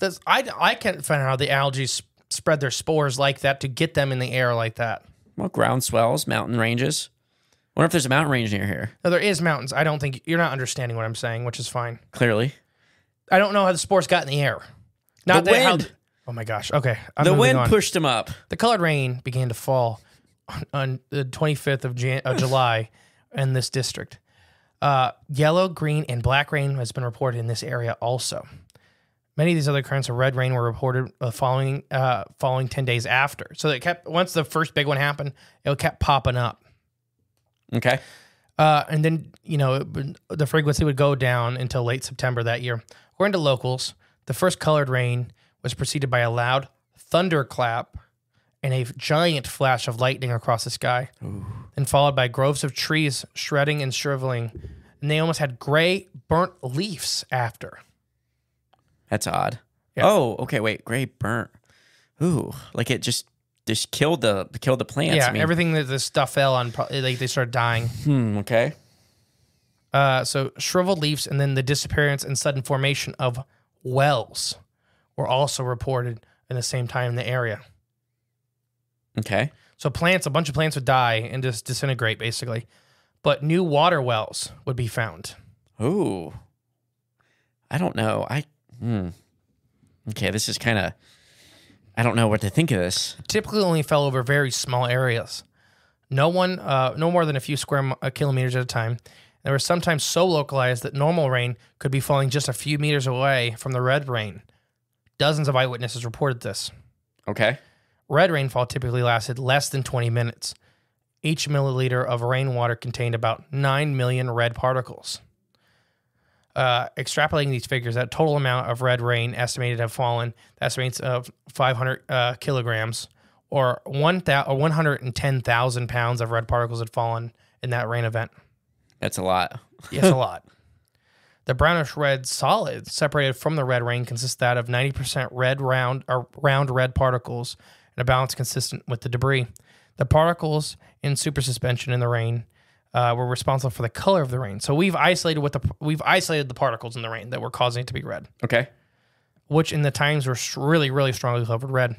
Yeah. I can't find out how the algae spread their spores like that to get them in the air like that. Well, ground swells, mountain ranges. Wonder if there's a mountain range near here. No, there is mountains. I don't think you're not understanding what I'm saying, which is fine. Clearly. I don't know how the spores got in the air. Not The that wind. Oh my gosh. Okay. The wind pushed them up. The colored rain began to fall on the 25th of July in this district. Yellow, green, and black rain has been reported in this area also. Many of these other currents of red rain were reported following 10 days after. So it kept, once the first big one happened, it kept popping up. Okay. And then, the frequency would go down until late September that year. According to locals, the first colored rain was preceded by a loud thunderclap and a giant flash of lightning across the sky, and followed by groves of trees shredding and shriveling. And they almost had gray, burnt leaves after. That's odd. Yeah. Oh, okay. Wait, gray burnt. Ooh, like it just killed the plants. Yeah, I mean, everything that this stuff fell on, they started dying. Okay. So shriveled leaves and then the disappearance and sudden formation of wells were also reported in the same time in the area. Okay. So a bunch of plants would die and just disintegrate basically, but new water wells would be found. Ooh. I don't know. Okay, this is kind of... I don't know what to think of this. Typically only fell over very small areas. No more than a few square kilometers at a time. They were sometimes so localized that normal rain could be falling just a few meters away from the red rain. Dozens of eyewitnesses reported this. Okay. Red rainfall typically lasted less than 20 minutes. Each milliliter of rainwater contained about 9 million red particles. Extrapolating these figures, that total amount of red rain estimated to have fallen, estimates of 500 kilograms, or 110,000 pounds of red particles had fallen in that rain event. That's a lot. Yes, a lot. The brownish red solid separated from the red rain consists that of 90% round red particles and a balance consistent with the debris. The particles in super suspension in the rain were responsible for the color of the rain. So we've isolated the particles in the rain that were causing it to be red. Okay. Which in the times were really, really strongly colored red.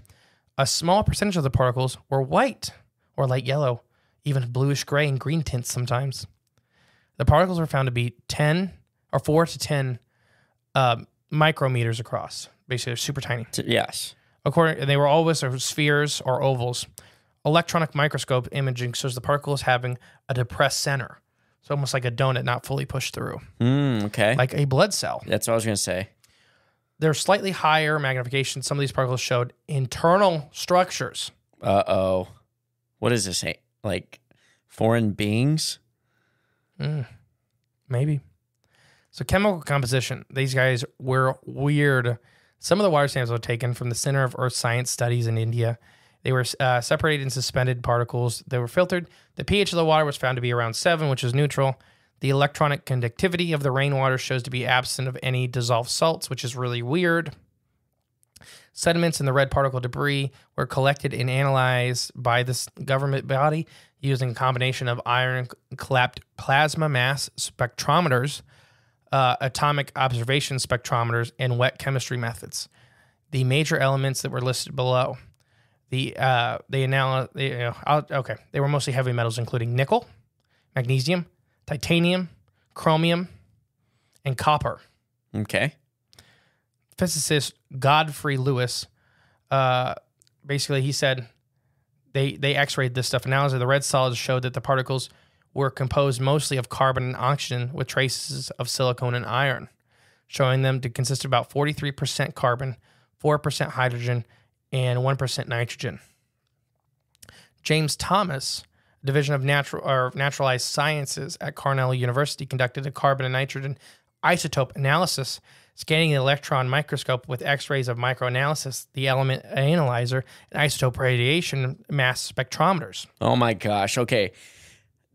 A small percentage of the particles were white or light yellow, even bluish gray and green tints sometimes. The particles were found to be 4 to 10 micrometers across. Basically, they're super tiny. Yes. They were always spheres or ovals. Electronic microscope imaging shows the particles having a depressed center. So almost like a donut not fully pushed through. Okay. Like a blood cell. That's what I was going to say. Their slightly higher magnification, some of these particles showed internal structures. Uh-oh. What is this? Like foreign beings? Maybe. So chemical composition. These guys were weird. Some of the water samples were taken from the Center of Earth Science Studies in India. They were separated in suspended particles. They were filtered. The pH of the water was found to be around 7, which is neutral. The electronic conductivity of the rainwater shows to be absent of any dissolved salts, which is really weird. Sediments and the red particle debris were collected and analyzed by this government body using a combination of iron collapsed plasma mass spectrometers, atomic observation spectrometers, and wet chemistry methods. The major elements that were listed below. They were mostly heavy metals, including nickel, magnesium, titanium, chromium, and copper. Okay. Physicist Godfrey Lewis, basically he said they x-rayed this stuff. Analysis of the red solids showed that the particles were composed mostly of carbon and oxygen with traces of silicon and iron, showing them to consist of about 43% carbon, 4% hydrogen, and 1% nitrogen. James Thomas, Division of Naturalized Sciences at Cornell University, conducted a carbon and nitrogen isotope analysis, scanning the electron microscope with X-rays of microanalysis, the element analyzer, and isotope radiation mass spectrometers. Oh my gosh. Okay.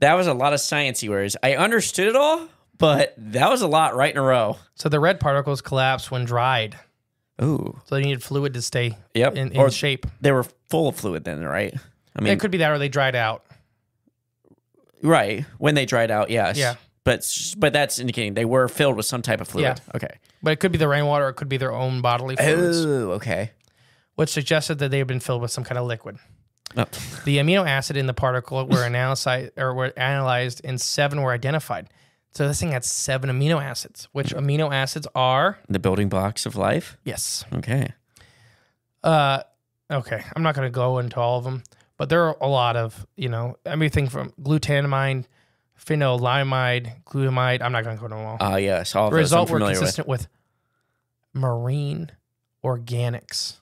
That was a lot of sciencey words. I understood it all, but that was a lot right in a row. So the red particles collapsed when dried. Ooh. So they needed fluid to stay in shape. They were full of fluid then, right? I mean, it could be that or they dried out. Right. When they dried out, yes. Yeah. But that's indicating they were filled with some type of fluid. Yeah. Okay. But it could be the rainwater or it could be their own bodily fluids. Oh, okay. Which suggested that they had been filled with some kind of liquid. Oh. The amino acid in the particle were analyzed and 7 were identified. So this thing had 7 amino acids, which amino acids are... The building blocks of life? Yes. Okay. Okay. I'm not going to go into all of them, but there are a lot of, everything from glutamine, phenylamide, glutamide. I'm not going to go into them all. Yes. All of the those I'm result were familiar consistent with marine organics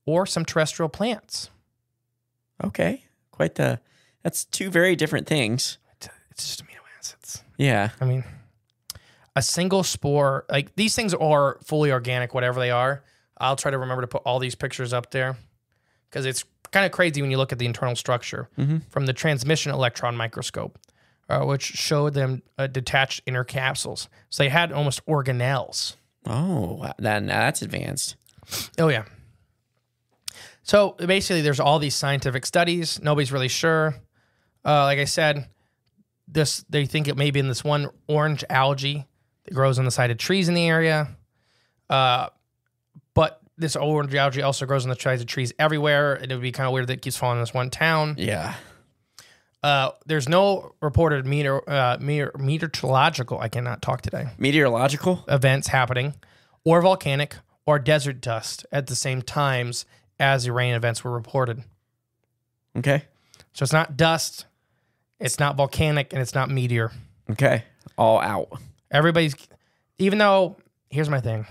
or some terrestrial plants. Okay. That's 2 very different things. It's just amino acids. Yeah. I mean, a single spore, like these things are fully organic, whatever they are. I'll try to remember to put all these pictures up there because it's kind of crazy when you look at the internal structure from the transmission electron microscope, which showed them detached inner capsules. So they had almost organelles. Oh, that's advanced. Oh, yeah. So basically, there's all these scientific studies. Nobody's really sure. Like I said, they think it may be in this one orange algae that grows on the side of trees in the area. But this orange algae also grows on the sides of trees everywhere. And it would be kind of weird that it keeps falling in this one town. Yeah. there's no reported meteorological, I cannot talk today, Meteorological? events happening, or volcanic, or desert dust at the same times as the rain events were reported. Okay. So it's not dust, it's not volcanic, and it's not meteor. Okay. All out. Everybody's, even though, here's my thing.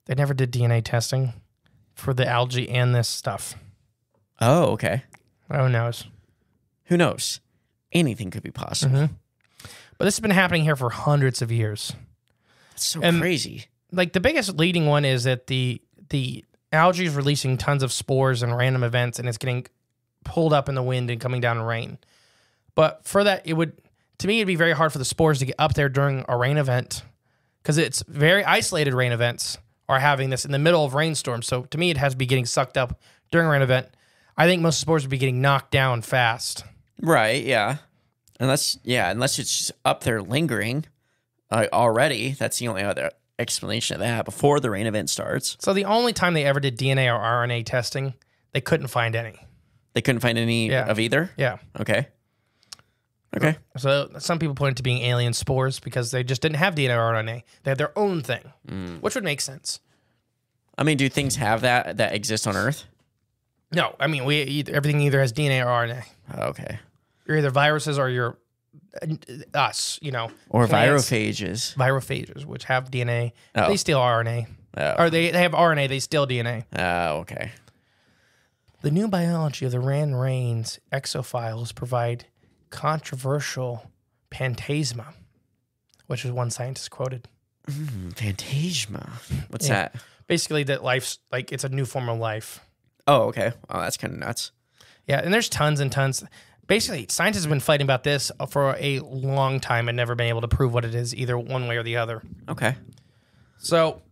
They never did DNA testing for the algae and this stuff. Oh, okay. Who knows? Who knows? Anything could be possible. Mm-hmm. But this has been happening here for hundreds of years. That's so And, crazy. Like, the biggest leading one is that the algae is releasing tons of spores and random events, and it's getting pulled up in the wind and coming down in rain. But for that, to me, it'd be very hard for the spores to get up there during a rain event, because it's very isolated rain events are having this in the middle of rainstorms. So to me, it has to be getting sucked up during a rain event. I think most spores would be getting knocked down fast. Right, yeah. Unless it's just up there lingering already. That's the only other explanation of that before the rain event starts. So the only time they ever did DNA or RNA testing, they couldn't find any. They couldn't find any of either? Yeah. Okay. So some people point it to being alien spores because they just didn't have DNA or RNA. They had their own thing, which would make sense. I mean, do things have that exist on Earth? No, I mean, everything either has DNA or RNA. Okay. You're either viruses or you're us, Or plants. virophages. Virophages, which have DNA. Oh. They steal RNA. Oh. Or they have RNA, they steal DNA. Oh, okay. The new biology of the rain's exophiles provide controversial phantasma, which is one scientist quoted. Phantasma. What's that? Basically, that life's like it's a new form of life. Oh, okay. Oh, that's kind of nuts. Yeah, and there's tons and tons. Basically, scientists have been fighting about this for a long time and never been able to prove what it is, either one way or the other. Okay. So,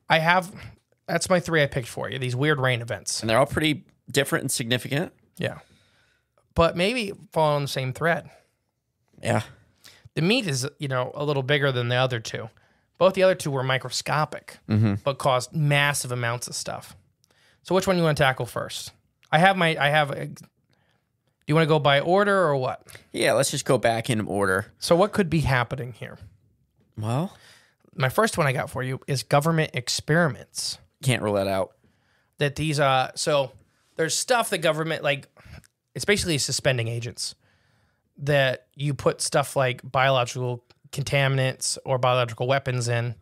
that's my 3 I picked for you, these weird rain events. And they're all pretty different and significant. Yeah. But maybe fall on the same thread. Yeah. The meat is, a little bigger than the other two. Both the other two were microscopic, but caused massive amounts of stuff. So which one you want to tackle first? Do you want to go by order or what? Yeah, let's just go back in order. So what could be happening here? Well, My first one I got for you is government experiments. can't rule that out. That these, so there's stuff that government, it's basically suspending agents. That you put stuff like biological contaminants or biological weapons in,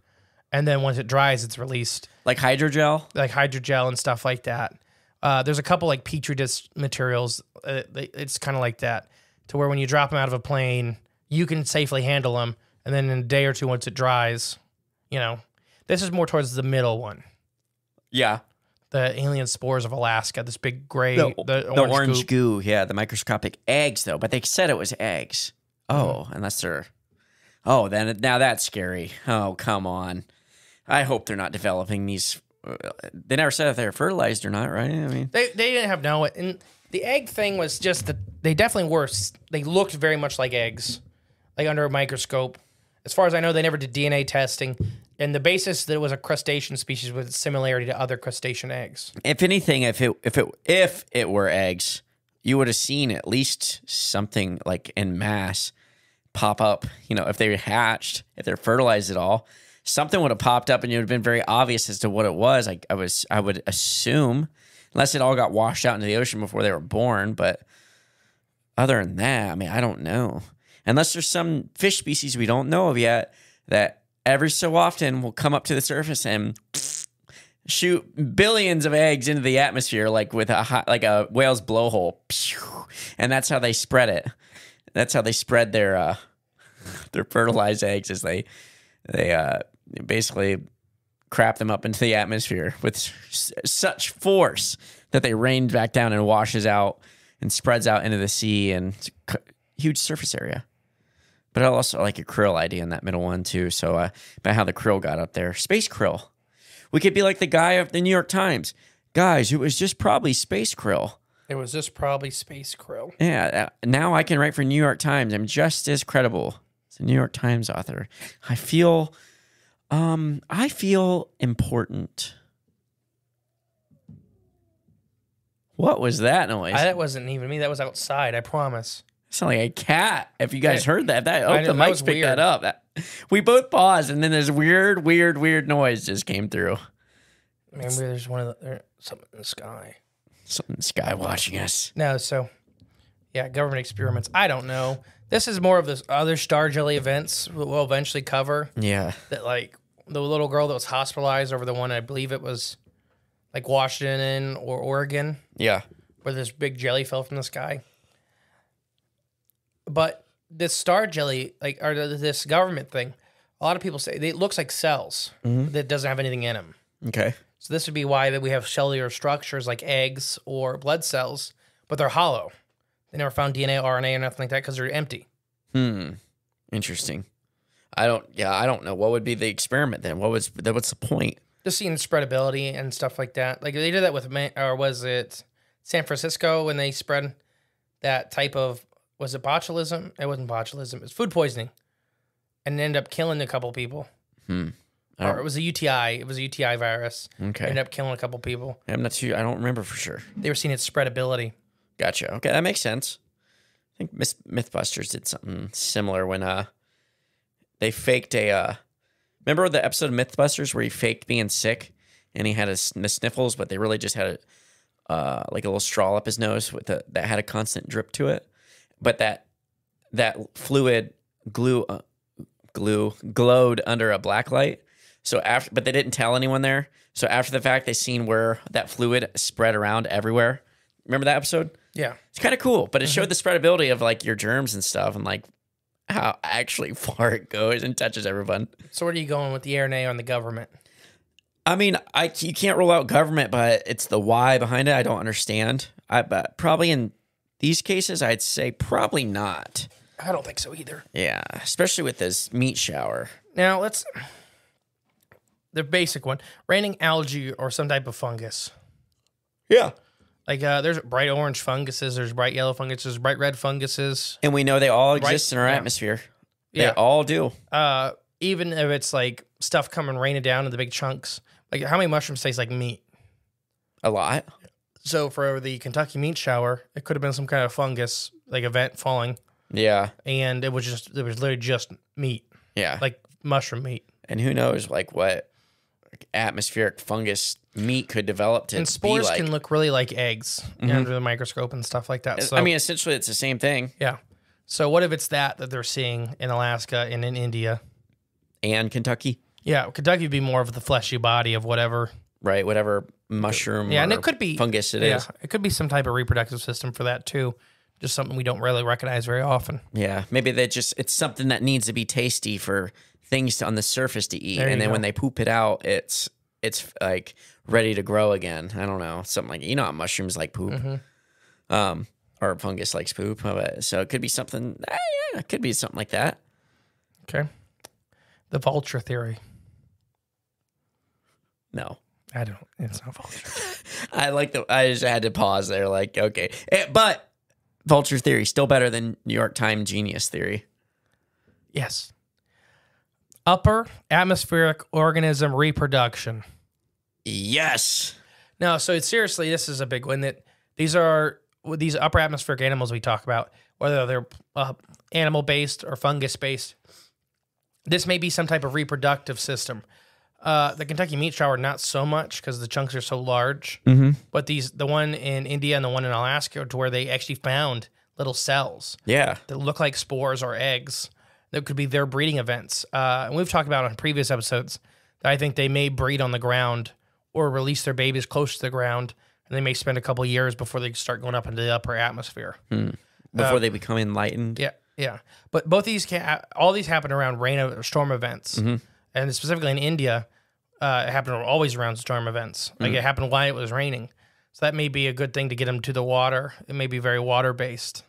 and then once it dries, it's released. Like hydrogel? Like hydrogel and stuff like that. There's a couple like Petri dish materials. It's kind of like that, to where when you drop them out of a plane, you can safely handle them, and then in a day or two, once it dries, this is more towards the middle one. Yeah. The alien spores of Alaska, this big gray, The orange goo. Yeah, the microscopic eggs, though. But they said it was eggs. Oh, unless they're... Oh, then now that's scary. Oh, come on. I hope they're not developing these... They never said if they're fertilized or not, right? I mean... They didn't have no... And the egg thing was just that they definitely were... They looked very much like eggs, like under a microscope. As far as I know, they never did DNA testing. And the basis that it was a crustacean species was similarity to other crustacean eggs. If anything, if it were eggs, you would have seen at least something like in mass pop up. If they hatched, if they're fertilized at all, something would have popped up, and it would have been very obvious as to what it was. I would assume, unless it all got washed out into the ocean before they were born. But other than that, I mean, I don't know. Unless there's some fish species we don't know of yet that every so often will come up to the surface and shoot billions of eggs into the atmosphere, like with a whale's blowhole, and that's how they spread it. That's how they spread their fertilized eggs, as they basically crap them up into the atmosphere with such force that they rain back down and washes out and spreads out into the sea, and it's a huge surface area. But I also like a krill idea in that middle one, too. So about how the krill got up there. Space krill. We could be like the guy of the New York Times. Guys, it was just probably space krill. It was just probably space krill. Yeah, now I can write for New York Times. I'm just as credible as a New York Times author. I feel important. What was that noise? That wasn't even me. That was outside. I promise. It sounded like a cat. If you guys heard that, I know, the that mics was picked weird. that up. We both paused, and then this weird noise just came through. Maybe there's one of something in the sky. Something in the sky watching us. No, so yeah, government experiments. I don't know. This is more of the other star jelly events we'll eventually cover. Yeah. That like the little girl that was hospitalized over the one, I believe it was like Washington or Oregon, Yeah. where this big jelly fell from the sky. But this star jelly, like, or this government thing, a lot of people say it looks like cells that doesn't have anything in them. Okay. So this would be why that we have cellular structures like eggs or blood cells, but they're hollow. They never found DNA, RNA, or nothing like that because they're empty. Interesting. I don't know. What would be the experiment then? What's the point? Just seeing spreadability and stuff like that. Like they did that with, or was it San Francisco when they spread that type of, was it botulism? It wasn't botulism. It was food poisoning, and it ended up killing a couple people. Or it was a UTI. It was a UTI virus. Okay. It ended up killing a couple people. I'm not too. I don't remember for sure. They were seeing its spreadability. Gotcha. Okay, that makes sense. I think Mythbusters did something similar when they faked a. Remember the episode of Mythbusters where he faked being sick and he had the sniffles, but they really just had like a little straw up his nose with that had a constant drip to it, but that fluid glowed under a black light. So but they didn't tell anyone there. So after the fact, they seen where that fluid spread around everywhere. Remember that episode? Yeah. It's kind of cool, but it showed the spreadability of like your germs and stuff, and like how actually far it goes and touches everyone. So where are you going with the RNA on the government? I mean, you can't rule out government, but it's the why behind it I don't understand. But probably in these cases, I'd say probably not. I don't think so either. Yeah, especially with this meat shower. Now the basic one, raining algae or some type of fungus. Yeah. Like there's bright orange funguses, there's bright yellow funguses, bright red funguses. And we know they all exist in our atmosphere. They all do. Even if it's like stuff coming raining down in the big chunks. Like how many mushrooms taste like meat? A lot. So for the Kentucky meat shower, it could have been some kind of fungus, like event falling. Yeah. And it was literally just meat. Yeah. Like mushroom meat. And who knows like what atmospheric fungus meat could develop to and spores be like. can look really like eggs under the microscope and stuff like that. So, I mean, essentially, it's the same thing. Yeah. So what if it's that they're seeing in Alaska and in India? And Kentucky. Yeah, Kentucky would be more of the fleshy body of whatever. Right, whatever mushroom and it could be fungus it is. It could be some type of reproductive system for that too. Just something we don't really recognize very often. Yeah, maybe it's something that needs to be tasty for things on the surface to eat. And then when they poop it out, it's like ready to grow again. I don't know. Something like, you know how mushrooms like poop. Or fungus likes poop. So it could be something, yeah, it could be something like that. Okay. The vulture theory. No. I don't. It's not vulture. I just had to pause there. Like, okay. But vulture theory, still better than New York Times genius theory. Yes. Upper atmospheric organism reproduction. Yes. No, so seriously, this is a big one. That these upper atmospheric animals we talk about, whether they're animal based or fungus based, this may be some type of reproductive system. The Kentucky meat shower, not so much because the chunks are so large. But the one in India and the one in Alaska, to where they actually found little cells, that look like spores or eggs. That could be their breeding events. And we've talked about on previous episodes that I think they may breed on the ground or release their babies close to the ground, and they may spend a couple of years before they start going up into the upper atmosphere. Before they become enlightened. Yeah. But both these all these happen around rain or storm events, and specifically in India, it happened always around storm events. Like it happened while it was raining, so that may be a good thing to get them to the water. It may be very water based.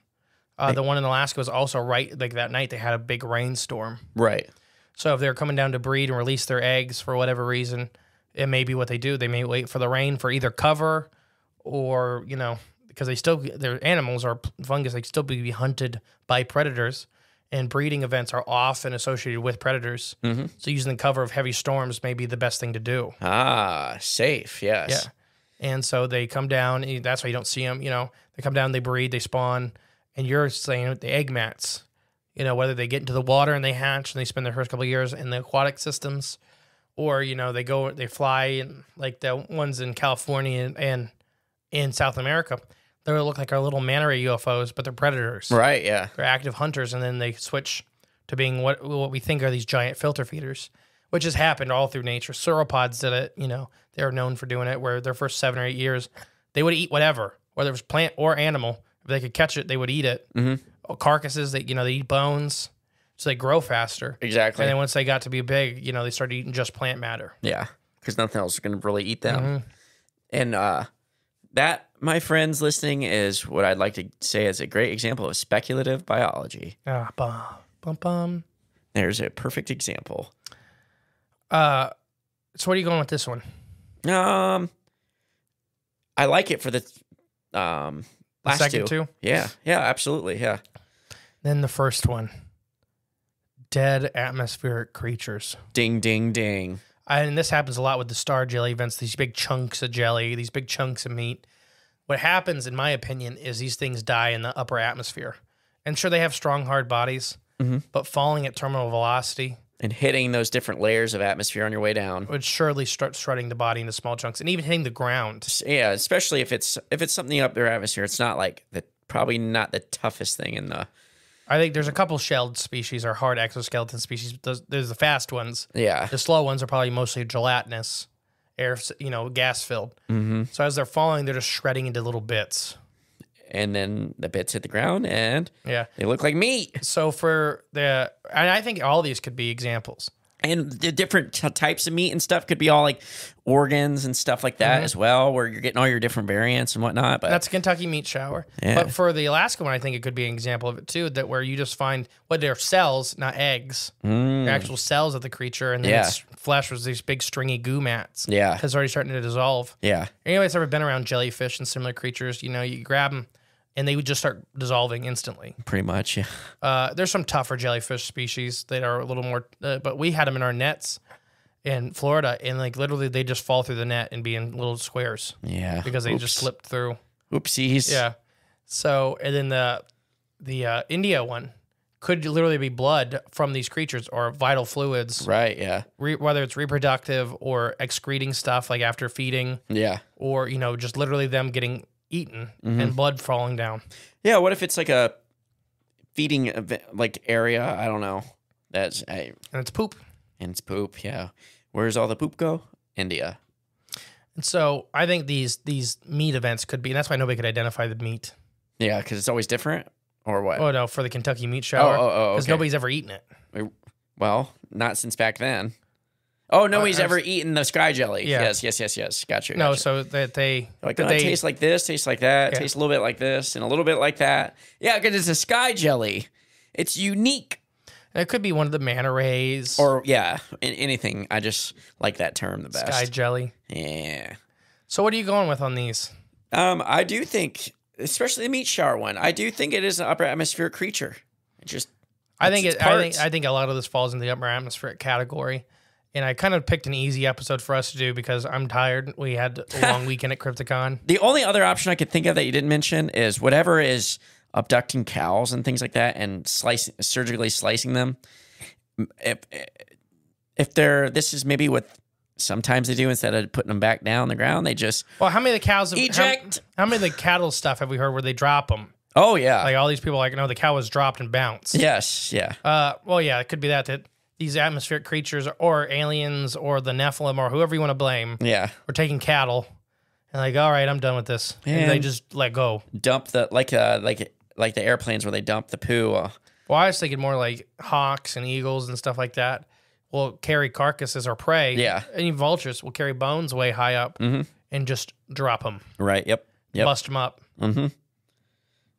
The one in Alaska was also right, like that night they had a big rainstorm. Right. So if they're coming down to breed and release their eggs for whatever reason, it may be what they do. They may wait for the rain for either cover or, because they're animals or fungus, they still be hunted by predators, and breeding events are often associated with predators. So using the cover of heavy storms may be the best thing to do. Safe, yes. And so they come down. And that's why you don't see them. They come down, they breed, they spawn, and you're saying the egg mats. Whether they get into the water and they hatch and they spend their first couple of years in the aquatic systems, or they fly, and like the ones in California and in South America. They look like our little manta ray UFOs, but they're predators. Right, yeah. They're active hunters, and then they switch to being what we think are these giant filter feeders, which has happened all through nature. Sauropods did it, they're known for doing it, where their first 7 or 8 years, they would eat whatever, whether it was plant or animal. If they could catch it, they would eat it. Mm-hmm. Carcasses, they eat bones, so they grow faster. Exactly. And then once they got to be big, they started eating just plant matter. Yeah, because nothing else is going to really eat them. And that, my friends listening, is what I'd like to say is a great example of speculative biology. There's a perfect example. So what are you going with this one? I like it for the last second two. Yeah, absolutely, yeah. Then the first one, dead atmospheric creatures. Ding, ding, ding. And this happens a lot with the star jelly events, these big chunks of jelly, these big chunks of meat. What happens, in my opinion, is these things die in the upper atmosphere. And sure, they have strong, hard bodies, but falling at terminal velocity and hitting those different layers of atmosphere on your way down would surely start shredding the body into small chunks, and even hitting the ground. Yeah, especially if it's something up their atmosphere. It's not like probably not the toughest thing in the. I think there's a couple shelled species or hard exoskeleton species. There's the fast ones. Yeah. The slow ones are probably mostly gelatinous, gas filled. Mm-hmm. So as they're falling, they're just shredding into little bits. And then the bits hit the ground, and they look like meat. So and I think all these could be examples. And the different types of meat and stuff could be all like organs and stuff like that as well, where you're getting all your different variants and whatnot. But that's a Kentucky meat shower. Yeah. But for the Alaskan one, I think it could be an example of it too, that where you just find they're cells, not eggs. They're actual cells of the creature, and then its flesh was these big stringy goo mats. Yeah. Because it's already starting to dissolve. Yeah. Anybody's ever been around jellyfish and similar creatures, you grab them, and they would just start dissolving instantly. Pretty much, yeah. There's some tougher jellyfish species that are a little more, but we had them in our nets in Florida, and like literally they just fall through the net and be in little squares. Yeah. Because they just slipped through. Oopsies. Yeah. So, and then the India one could literally be blood from these creatures or vital fluids. Right, yeah. Whether it's reproductive or excreting stuff like after feeding. Yeah. Or, just literally them getting eaten and blood falling down. Yeah, what if it's like a feeding area? I don't know. And it's poop. And it's poop, yeah. Where's all the poop go? India. And so I think these meat events could be, and that's why nobody could identify the meat. Yeah, because it's always different, or what? Oh, no, for the Kentucky meat shower. Because okay. nobody's ever eaten it. Well, not since back then. Oh, nobody's ever eaten the sky jelly. Yeah. Yes. Gotcha. No, so that they... Like, it tastes like this, tastes like that, tastes a little bit like this, and a little bit like that. Yeah, because it's a sky jelly. It's unique. It could be one of the manta rays. Or, anything. I just like that term the best. Sky jelly. Yeah. So what are you going with on these? I do think, especially the meat shower one, I do think it is an upper atmospheric creature. I think a lot of this falls in the upper atmospheric category. And I kind of picked an easy episode for us to do because I'm tired. We had a long weekend at Crypticon. The only other option I could think of that you didn't mention is whatever is abducting cows and things like that and surgically slicing them. If this is maybe what sometimes they do, instead of putting them back down on the ground, they just how many of the cows eject? How many of the cattle stuff have we heard where they drop them? Oh yeah, like all these people no, the cow was dropped and bounced. Yes, yeah. It could be that these atmospheric creatures or aliens or the Nephilim or whoever you want to blame. Yeah. We're taking cattle and all right, I'm done with this. And they just let go. Dump the like the airplanes where they dump the poo. Well, I was thinking more like hawks and eagles and stuff like that will carry carcasses or prey. Yeah. Any vultures will carry bones way high up and just drop them. Right. Yep. Bust them up. Mm-hmm.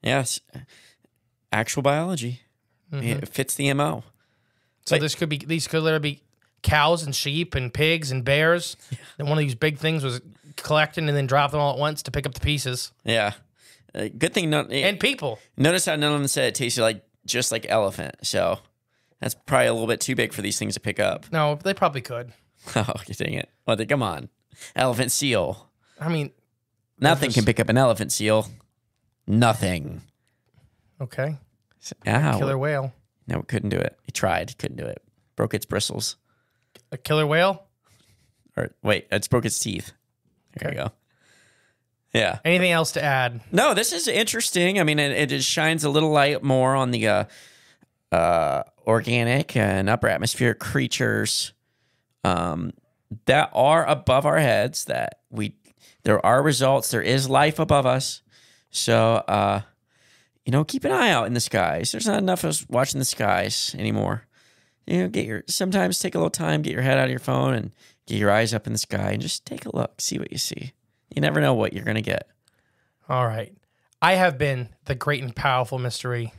Yes. Actual biology. It fits the MO. So these could literally be cows and sheep and pigs and bears. Yeah. And one of these big things was collecting and then drop them all at once to pick up the pieces. Yeah. Good thing. And people. Notice how none of them said it tasted just like elephant. So that's probably a little bit too big for these things to pick up. No, they probably could. Oh, dang it. Well, come on. Elephant seal. I mean, Nothing can pick up an elephant seal. Nothing. Okay. Ow. Killer whale. No, it couldn't do it. He tried. Couldn't do it. Broke its bristles. A killer whale? Or wait, it's broke its teeth. There you go. Yeah. Anything else to add? No, this is interesting. I mean, it just shines a little light more on the organic and upper atmospheric creatures that are above our heads. There are results. There is life above us. So, keep an eye out in the skies. There's not enough of us watching the skies anymore. Sometimes take a little time, get your head out of your phone and get your eyes up in the sky and just take a look, see what you see. You never know what you're going to get. All right. I have been the great and powerful Mystery.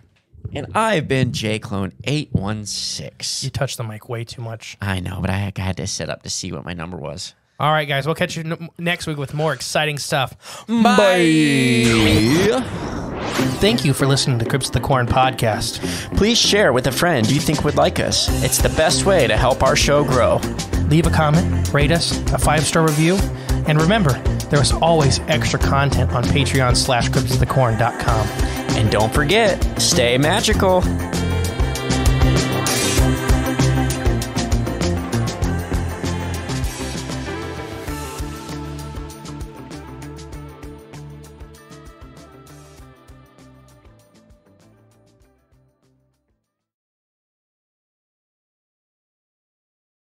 And I've been JClone816. You touched the mic way too much. I know, but I had to set up to see what my number was. All right, guys. We'll catch you next week with more exciting stuff. Bye. Thank you for listening to Cryptids of the Corn podcast. Please share with a friend you think would like us. It's the best way to help our show grow. Leave a comment, rate us, a 5-star review, and remember, there is always extra content on Patreon/CryptidsOfTheCorn.com. And don't forget, stay magical.